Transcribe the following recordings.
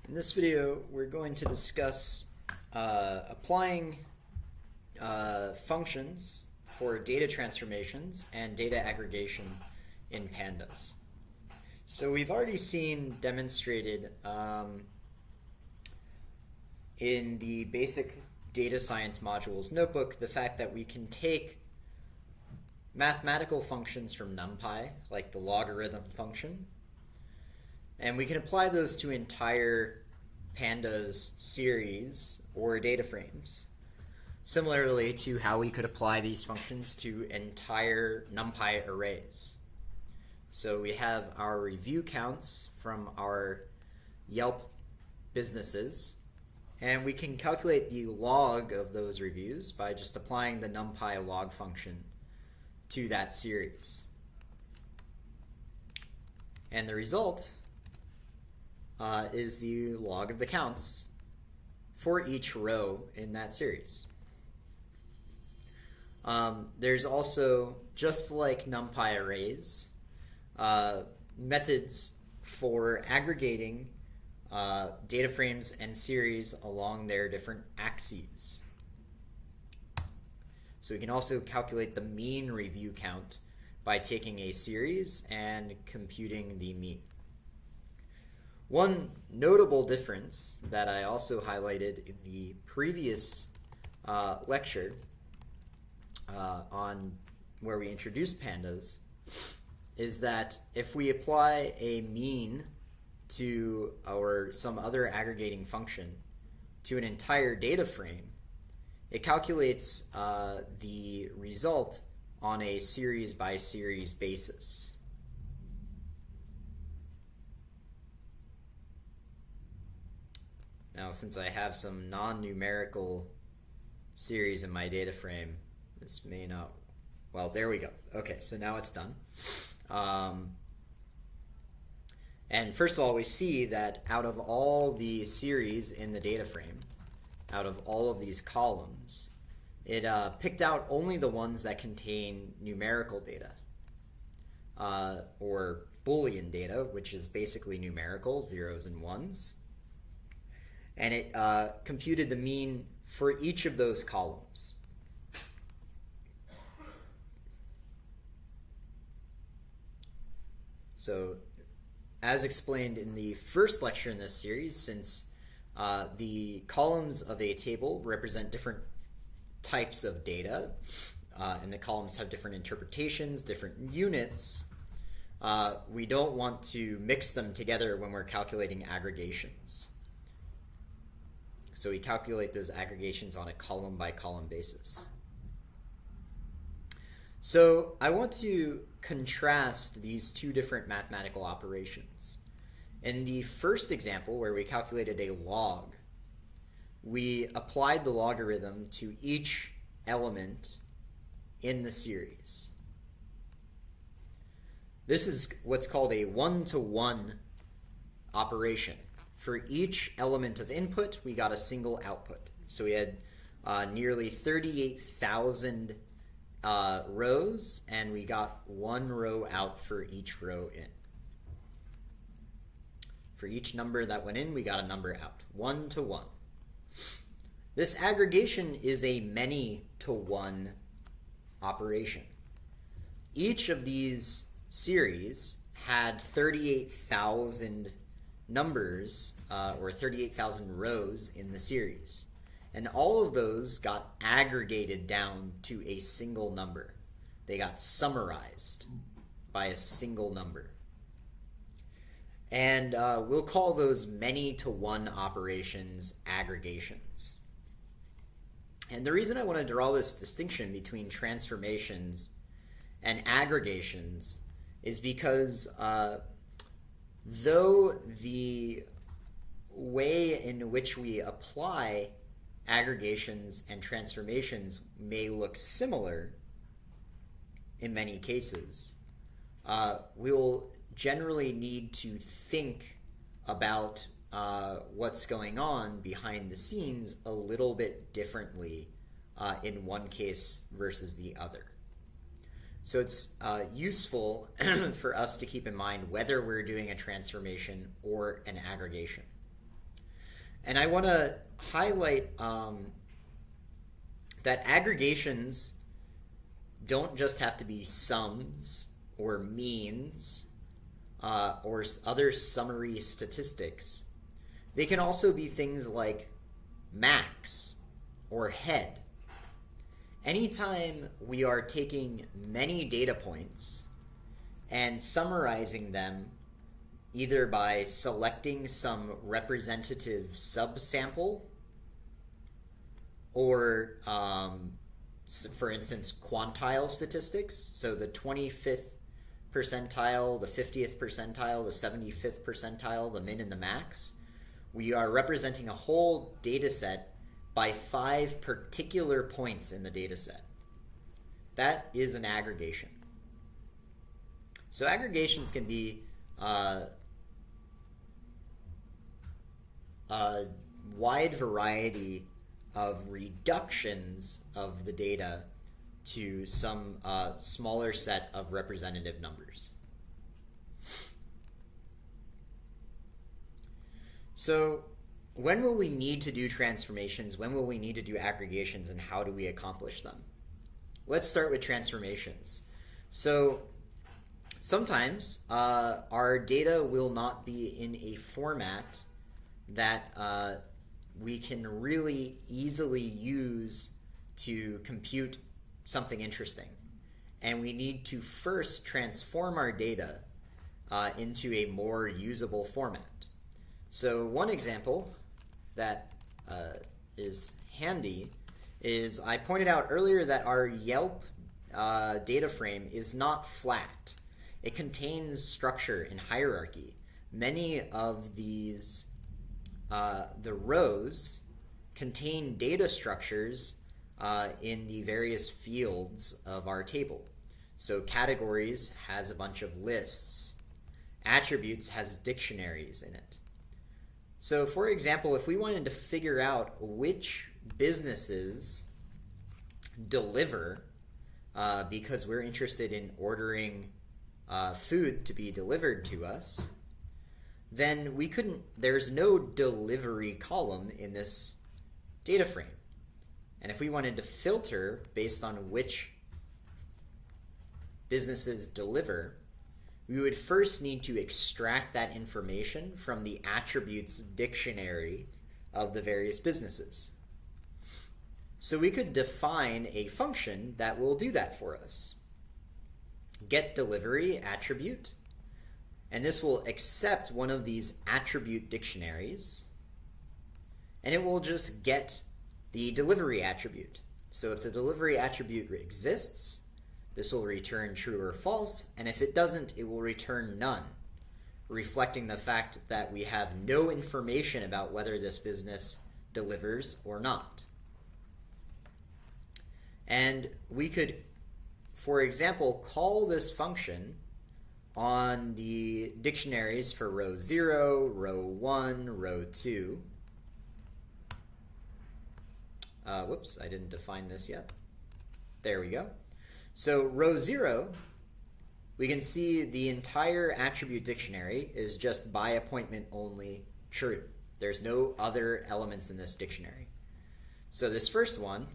In this video, we're going to discuss applying functions for data transformations and data aggregation in pandas. So we've already seen demonstrated in the basic data science modules notebook the fact that we can take mathematical functions from NumPy, like the logarithm function, and we can apply those to entire pandas series or data frames, similarly to how we could apply these functions to entire NumPy arrays. So we have our review counts from our Yelp businesses, and we can calculate the log of those reviews by just applying the NumPy log function to that series. And the result is the log of the counts for each row in that series. There's also, just like NumPy arrays, methods for aggregating data frames and series along their different axes. So we can also calculate the mean review count by taking a series and computing the mean. One notable difference that I also highlighted in the previous lecture on where we introduced pandas is that if we apply a mean to some other aggregating function to an entire data frame, it calculates the result on a series by series basis. Now, since I have some non-numerical series in my data frame, this may not, well, there we go. Okay, so now it's done. And first of all, we see that out of all the series in the data frame, out of all of these columns, it picked out only the ones that contain numerical data, or Boolean data, which is basically numerical, zeros and ones. And it computed the mean for each of those columns. So, as explained in the first lecture in this series, since the columns of a table represent different types of data, and the columns have different interpretations, different units, we don't want to mix them together when we're calculating aggregations. So we calculate those aggregations on a column by column basis. So I want to contrast these two different mathematical operations. In the first example, where we calculated a log, we applied the logarithm to each element in the series. This is what's called a one-to-one operation. For each element of input, we got a single output. So we had nearly 38,000 rows, and we got one row out for each row in. For each number that went in, we got a number out, one to one. This aggregation is a many-to-one operation. Each of these series had 38,000 numbers, or 38,000 rows in the series. And all of those got aggregated down to a single number. They got summarized by a single number. And we'll call those many-to-one operations aggregations. And the reason I want to draw this distinction between transformations and aggregations is because though the way in which we apply aggregations and transformations may look similar in many cases, we will generally need to think about what's going on behind the scenes a little bit differently in one case versus the other. So it's useful for us to keep in mind whether we're doing a transformation or an aggregation. And I want to highlight that aggregations don't just have to be sums or means or other summary statistics. They can also be things like max or head. Anytime we are taking many data points and summarizing them either by selecting some representative subsample or, for instance, quantile statistics, so the 25th percentile, the 50th percentile, the 75th percentile, the min and the max, we are representing a whole data set by 5 particular points in the data set. That is an aggregation. So aggregations can be a wide variety of reductions of the data to some smaller set of representative numbers. So when will we need to do transformations? When will we need to do aggregations, and how do we accomplish them? Let's start with transformations. So sometimes our data will not be in a format that we can really easily use to compute something interesting. And we need to first transform our data into a more usable format. So one example that is handy is I pointed out earlier that our Yelp data frame is not flat. It contains structure and hierarchy. Many of these the rows contain data structures in the various fields of our table. So categories has a bunch of lists. Attributes has dictionaries in it. So for example, if we wanted to figure out which businesses deliver because we're interested in ordering food to be delivered to us, then we couldn't, there's no delivery column in this data frame. And if we wanted to filter based on which businesses deliver, we would first need to extract that information from the attributes dictionary of the various businesses. So we could define a function that will do that for us. Get delivery attribute, and this will accept one of these attribute dictionaries, and it will just get the delivery attribute. So if the delivery attribute exists, this will return true or false, and if it doesn't, it will return none, reflecting the fact that we have no information about whether this business delivers or not. And we could, for example, call this function on the dictionaries for row 0, row 1, row 2. Whoops, I didn't define this yet. There we go. So row 0, we can see the entire attribute dictionary is just by appointment only true. There's no other elements in this dictionary. So this first one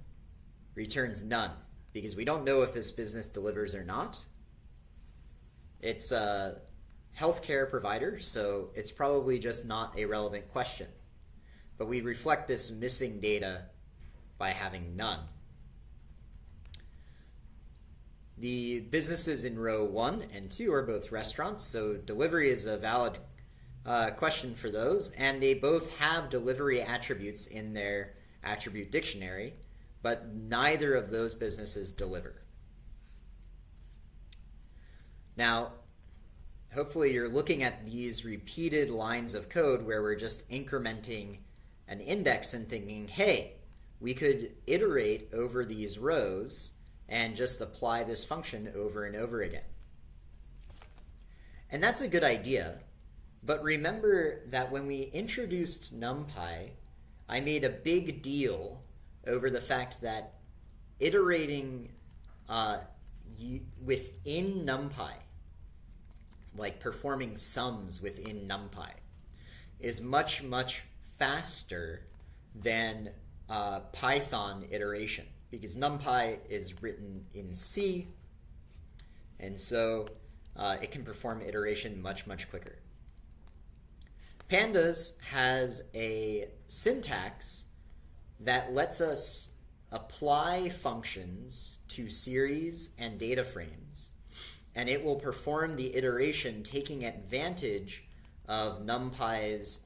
returns none, because we don't know if this business delivers or not. It's a healthcare provider, so it's probably just not a relevant question. But we reflect this missing data by having none. The businesses in row 1 and 2 are both restaurants, so delivery is a valid question for those, and they both have delivery attributes in their attribute dictionary, but neither of those businesses deliver. Now, hopefully you're looking at these repeated lines of code where we're just incrementing an index and thinking, hey, we could iterate over these rows and just apply this function over and over again. And that's a good idea, but remember that when we introduced NumPy, I made a big deal over the fact that iterating within NumPy, like performing sums within NumPy, is much, much faster than Python iteration, because NumPy is written in C, and so it can perform iteration much, much quicker. Pandas has a syntax that lets us apply functions to series and data frames, and it will perform the iteration taking advantage of NumPy's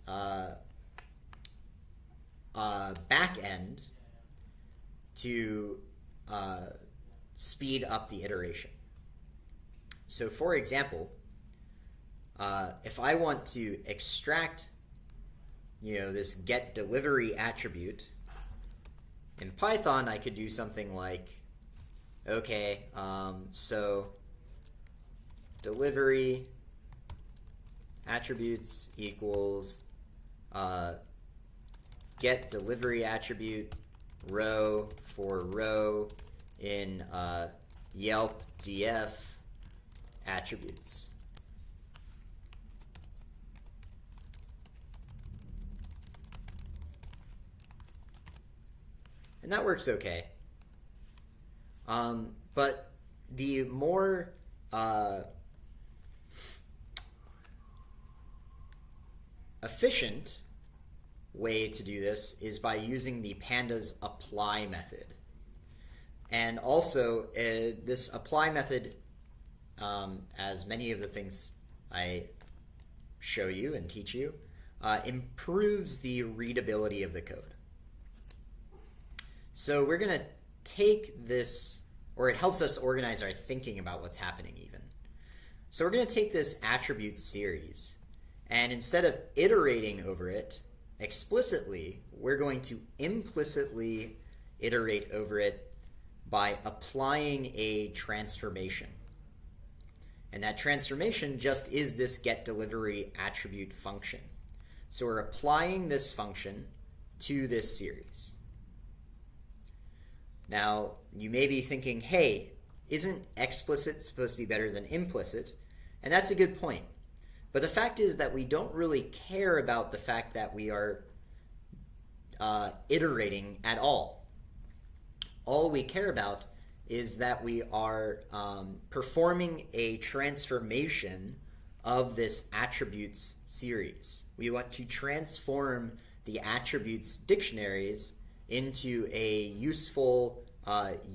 backend to speed up the iteration. So for example, if I want to extract this getDelivery attribute in Python, I could do something like, okay, so delivery attributes equals getDelivery attribute row for row in Yelp df attributes. And that works okay. But the more efficient way to do this is by using the pandas apply method. And also, this apply method, as many of the things I show you and teach you, improves the readability of the code. So we're going to take this, or it helps us organize our thinking about what's happening even. So we're going to take this attribute series, and instead of iterating over it explicitly, we're going to implicitly iterate over it by applying a transformation. And that transformation just is this getDelivery attribute function. So we're applying this function to this series. Now, you may be thinking, hey, isn't explicit supposed to be better than implicit? And that's a good point. But the fact is that we don't really care about the fact that we are iterating at all. All we care about is that we are performing a transformation of this attributes series. We want to transform the attributes dictionaries into a useful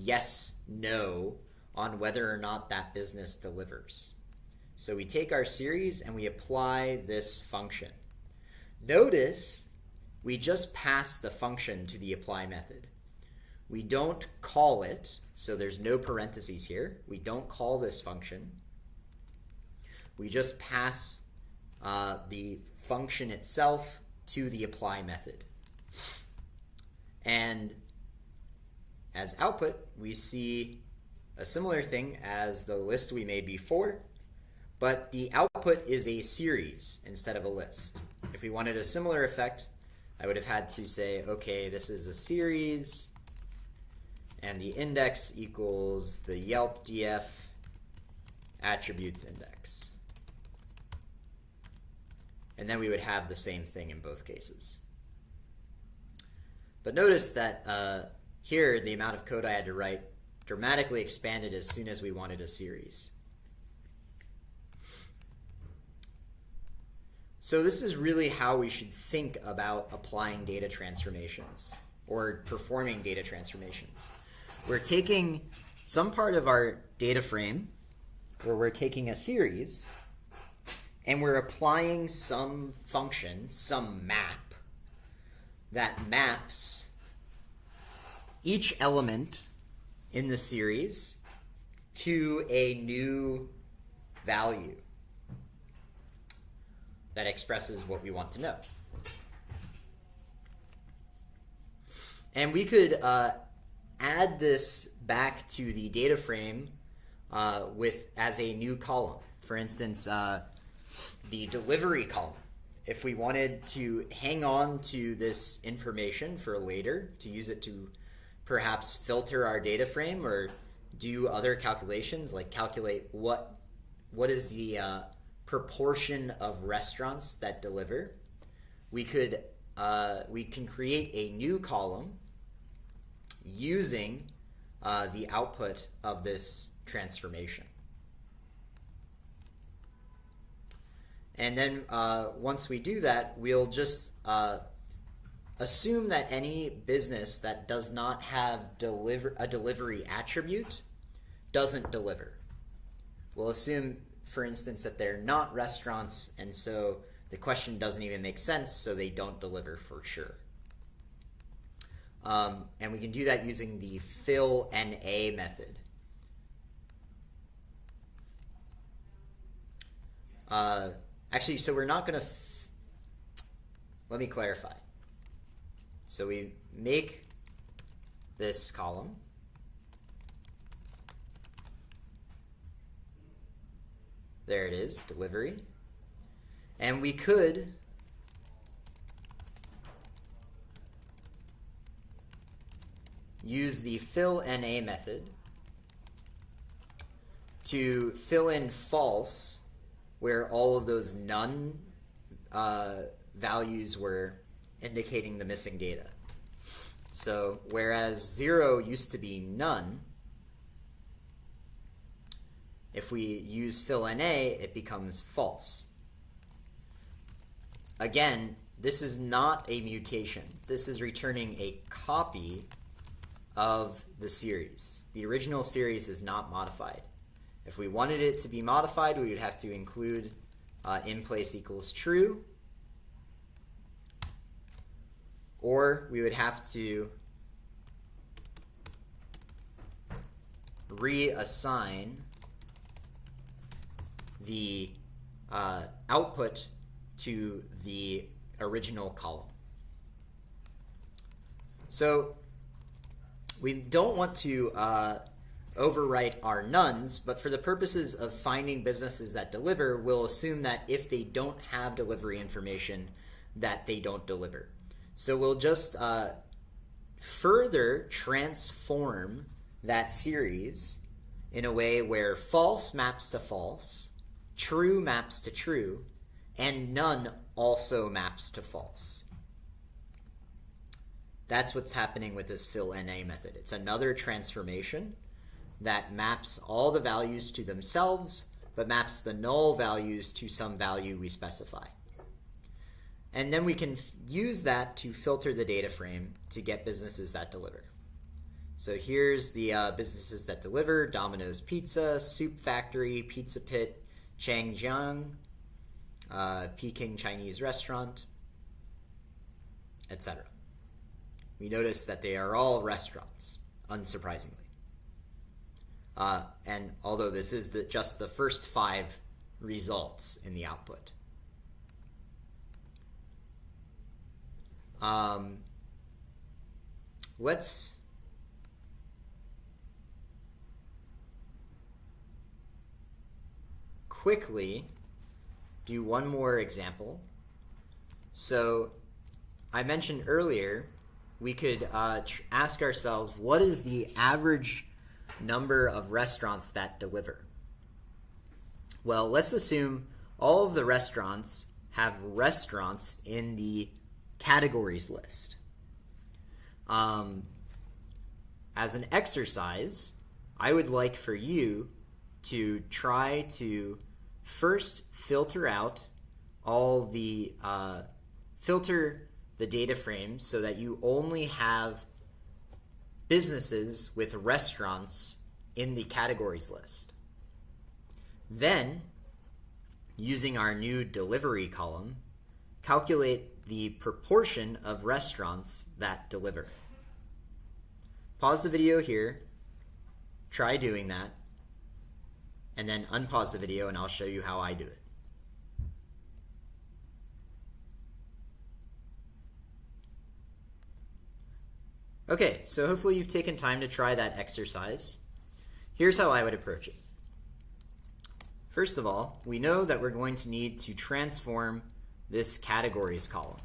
yes/no on whether or not that business delivers. So we take our series and we apply this function. Notice we just pass the function to the apply method. We don't call it, so there's no parentheses here. We don't call this function. We just pass the function itself to the apply method. And as output, we see a similar thing as the list we made before, but the output is a series instead of a list. If we wanted a similar effect, I would have had to say, okay, this is a series, and the index equals the Yelp df attributes index. And then we would have the same thing in both cases. But notice that here, the amount of code I had to write dramatically expanded as soon as we wanted a series. So this is really how we should think about applying data transformations or performing data transformations. We're taking some part of our data frame, where we're taking a series, and we're applying some function, some map, that maps each element in the series to a new value that expresses what we want to know. And we could add this back to the data frame as a new column. For instance, the delivery column. If we wanted to hang on to this information for later, to use it to perhaps filter our data frame or do other calculations, like calculate what is the proportion of restaurants that deliver, we could we can create a new column using the output of this transformation. And then once we do that, we'll just assume that any business that does not have a delivery attribute doesn't deliver. We'll assume, for instance, that they're not restaurants, and so the question doesn't even make sense, so they don't deliver for sure. And we can do that using the fill NA method. Actually, so we're not going to... Let me clarify. So we make this column. There it is, delivery. And we could use the fill NA method to fill in false where all of those none values were indicating the missing data. So whereas 0 used to be none, if we use fill NA, it becomes false. Again, this is not a mutation. This is returning a copy of the series. The original series is not modified. If we wanted it to be modified, we would have to include in place equals true, or we would have to reassign the output to the original column. So we don't want to overwrite our nones, but for the purposes of finding businesses that deliver, we'll assume that if they don't have delivery information, that they don't deliver. So we'll just further transform that series in a way where false maps to false, true maps to true, and none also maps to false. That's what's happening with this fill NA method. It's another transformation that maps all the values to themselves, but maps the null values to some value we specify. And then we can use that to filter the data frame to get businesses that deliver. So here's the businesses that deliver: Domino's Pizza, Soup Factory, Pizza Pit, Changjiang, Peking Chinese Restaurant, etc. We notice that they are all restaurants, unsurprisingly. And although this is just the first 5 results in the output. Let's quickly do one more example. So I mentioned earlier we could ask ourselves, what is the average number of restaurants that deliver? Well, let's assume all of the restaurants have restaurants in the categories list. As an exercise, I would like for you to try to first filter out all the filter the data frame so that you only have businesses with restaurants in the categories list. Then, using our new delivery column, calculate the proportion of restaurants that deliver. Pause the video here, try doing that, and then unpause the video and I'll show you how I do it. Okay, so hopefully you've taken time to try that exercise. Here's how I would approach it. First of all, we know that we're going to need to transform this categories column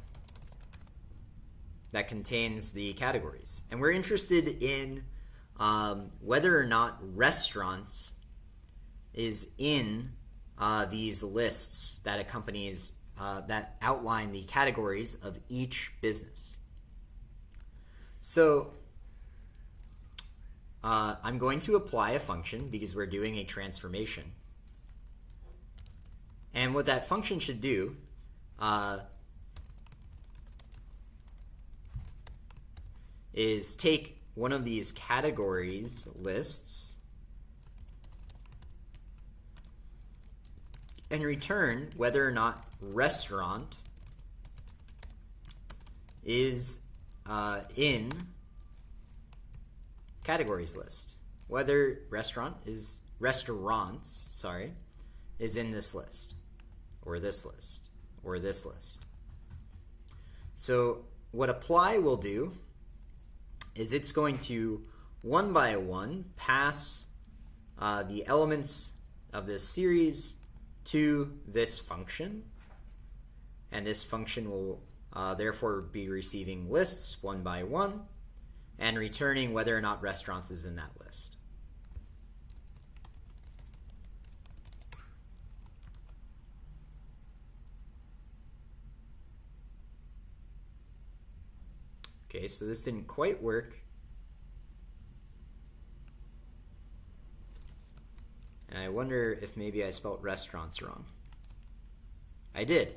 that contains the categories. And we're interested in whether or not restaurants is in these lists that a company is that outline the categories of each business. So I'm going to apply a function because we're doing a transformation. And what that function should do is take one of these categories lists and return whether or not restaurant is in categories list. Whether restaurants, is in this list, or this list, or this list. So what apply will do is it's going to one by one pass the elements of this series to this function, and this function will therefore be receiving lists one by one and returning whether or not restaurants is in that list. Okay, so this didn't quite work. And I wonder if maybe I spelled restaurants wrong. I did.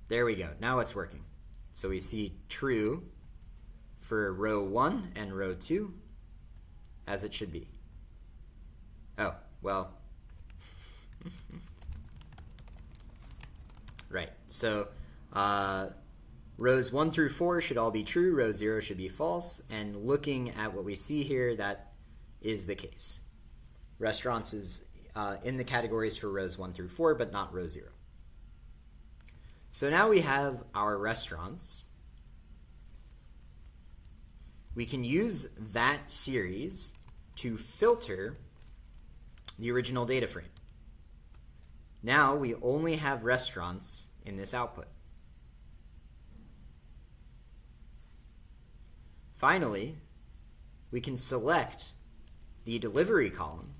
There we go. Now it's working. So we see true for row 1 and row 2 as it should be. Oh, well. Right. So rows 1 through 4 should all be true. Row 0 should be false. And looking at what we see here, that is the case. Restaurants is in the categories for rows 1 through 4, but not row 0. So now we have our restaurants. We can use that series to filter the original data frame. Now we only have restaurants in this output. Finally, we can select the delivery column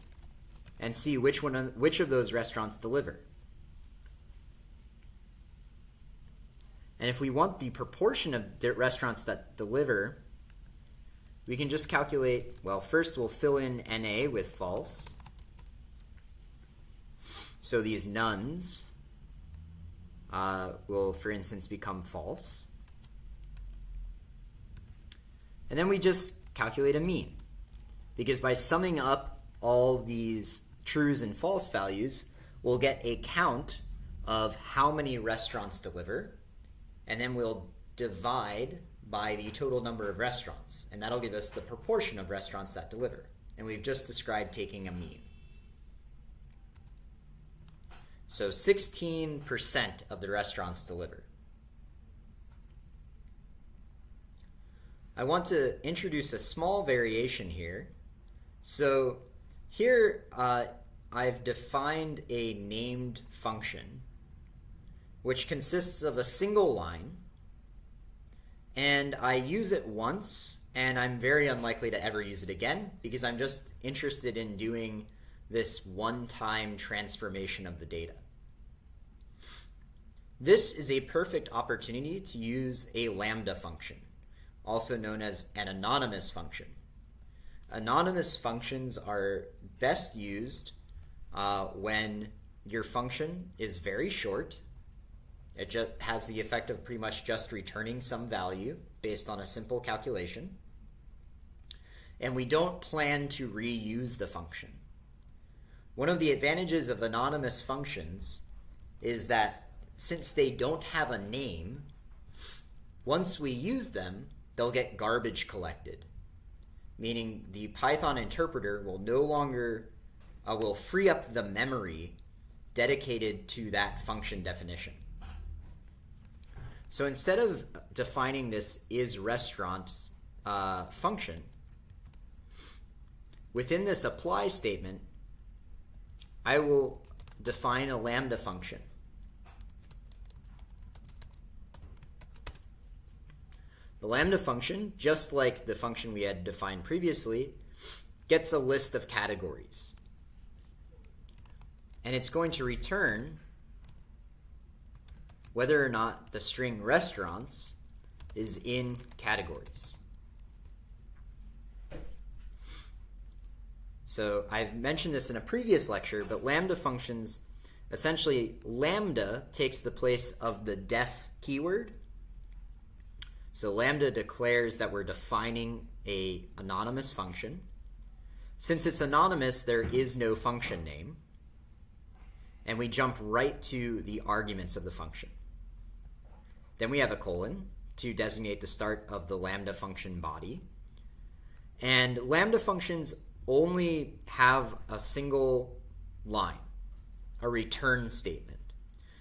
and see which of those restaurants deliver. And if we want the proportion of restaurants that deliver, we can just calculate, well, first we'll fill in NA with false. So these nones will, for instance, become false. And then we just calculate a mean. Because by summing up all these trues and false values, we'll get a count of how many restaurants deliver. And then we'll divide by the total number of restaurants. And that'll give us the proportion of restaurants that deliver. And we've just described taking a mean. So 16% of the restaurants deliver. I want to introduce a small variation here. So here I've defined a named function which consists of a single line, and I use it once, and I'm very unlikely to ever use it again because I'm just interested in doing this one-time transformation of the data. This is a perfect opportunity to use a lambda function, also known as an anonymous function. Anonymous functions are best used when your function is very short. It just has the effect of pretty much just returning some value based on a simple calculation. And we don't plan to reuse the function. One of the advantages of anonymous functions is that since they don't have a name, once we use them, they'll get garbage collected. Meaning the Python interpreter will no longer, will free up the memory dedicated to that function definition. So instead of defining this isRestaurant function, within this apply statement, I will define a lambda function. The lambda function, just like the function we had defined previously, gets a list of categories. and it's going to return whether or not the string restaurants is in categories. So I've mentioned this in a previous lecture, but lambda functions, essentially lambda takes the place of the def keyword. So lambda declares that we're defining an anonymous function. Since it's anonymous, there is no function name. And we jump right to the arguments of the function. Then we have a colon to designate the start of the lambda function body. And lambda functions only have a single line, a return statement.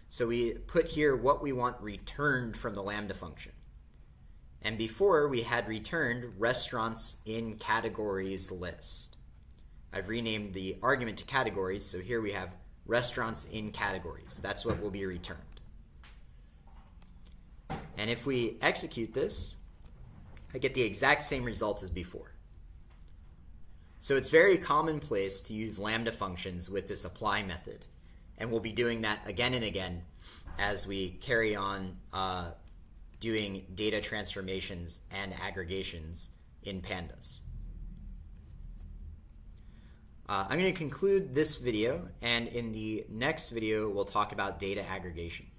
So we put here what we want returned from the lambda function. And before we had returned restaurants in categories list. I've renamed the argument to categories, so here we have restaurants in categories. That's what will be returned. And if we execute this, I get the exact same results as before. So it's very commonplace to use lambda functions with this apply method. And we'll be doing that again and again as we carry on doing data transformations and aggregations in pandas. I'm going to conclude this video, and in the next video we'll talk about data aggregation.